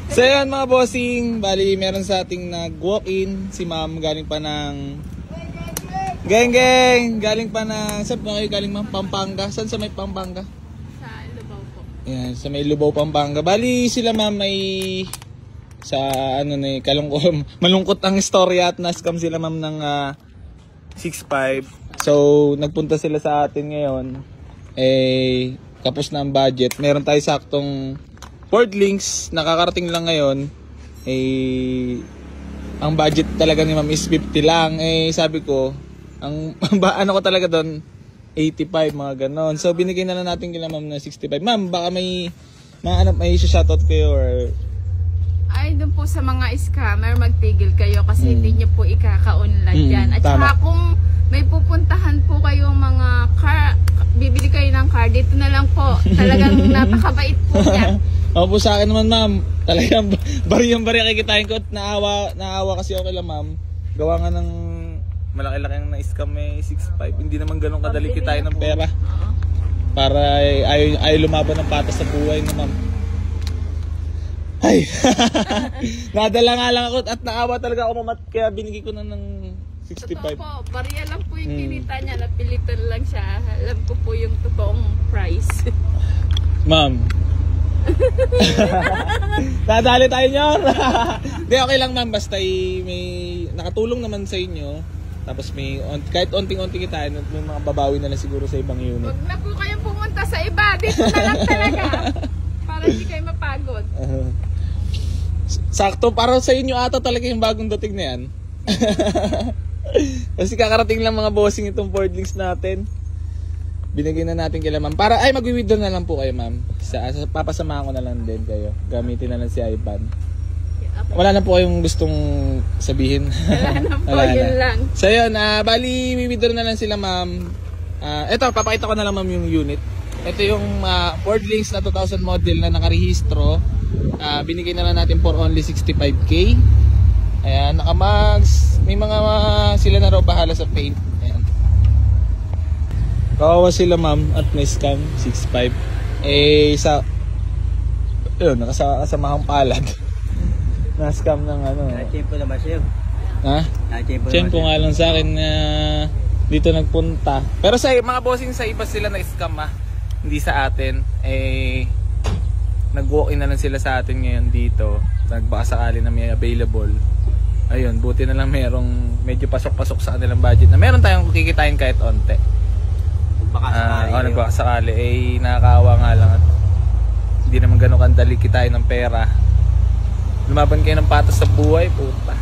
So yan mga bossing, bali meron sa ating nag-walk-in. Si ma'am galing pa ng Geng, galing pa ng saan po kayo galing ma'am? Pampanga. Saan sa may Pampanga? Sa Lubao po. Yan, sa may Lubao, Pampanga. Bali sila ma'am may sa ano na malungkot ang istorya at na-scam sila ma'am ng 6.5. So nagpunta sila sa atin ngayon. Kapos na ang budget. Meron tayo saktong Ford Links, nakakarating lang ngayon. Ang budget talaga ni ma'am is 50 lang. Sabi ko, ang ano ko talaga doon 85 mga ganon. So binigay na lang natin kila ma'am na 65. Ma'am, baka may shoutout kayo or ay, doon po sa mga scammer, magtigil kayo kasi hindi nyo po ikaka-online yan. At saka kung may pupuntahan po kayong mga car, bibili kayo ng car, dito na lang po. Talagang napakabait po yan. Opo, sa akin naman ma'am, talagang bariyang-bari kikitain ko at naawa kasi ako kila ma'am. Gawa nga ng malaki-laki ang na-scam 6.5. Hindi naman ganun kadali kitain ng pera. Para ay lumaban ng patas sa buhay na ma'am. Ay, nadala nga lang ako at naawa talaga ako mamat kaya binigay ko na ng 65. Totoo po, bariya lang po yung kinita niya, napilitan lang siya. Alam ko po yung totoong price. Ma'am. Nadali tayo nyo. Hindi, okay lang ma'am, basta may nakatulong naman sa inyo. Tapos may kahit onting-onting kitain, may mga babawi na lang siguro sa ibang unit. Huwag na po kayong pumunta sa iba, dito na lang talaga. Para hindi kayo mapagod. Sakto, para sa inyo ata talaga yung bagong dating na yan. Kasi kakarating lang mga bossing itong Ford Links natin. Binigyan na natin kila ma'am. Para ay mag-withdraw na lang po kayo ma'am. Papasamahan ko na lang din kayo. Gamitin na lang si Ivan. Wala na po kayong gustong sabihin. Wala na po, yun lang. So yun, bali withdraw na lang sila ma'am. Eto, papakita ko na lang ma'am yung unit. Ito yung Ford Links na 2000 model na nakarehistro. Binigay na lang natin for only 65k. Ayan, nakamags. May mga sila na raw bahala sa paint. Ayan. Kawawa sila ma'am at may scam 6.5. Yun, nakasamahang palad. Na-scam ng ano. Nakachempo na ba siya? Ha? Chempo nga lang sa akin na dito nagpunta. Pero sa mga bossing sa iba sila na-scam hindi sa atin. Nag-walk-in na lang sila sa atin ngayon dito. Nagbaka sakali na may available. Ayun, buti na lang merong medyo pasok-pasok sa kanilang budget na meron tayong kikitain kahit onte. Nagbaka sakali. Nakakaawa nga lang at hindi naman ganun kandali kitain ng pera. Lumaban kayo ng patas sa buhay, puta.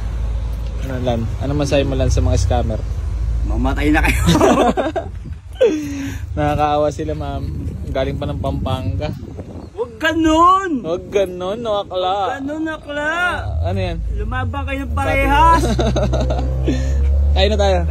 Ano masahe mo lang sa mga scammer? Mamatay na kayo. Nakakaawa sila ma'am. Galing pa ng Pampanga. Huwag ganun! Huwag ganun, no akla. Huwag ganun, akla. Ano yan? Lumaban kayo parehas. Kain na tayo.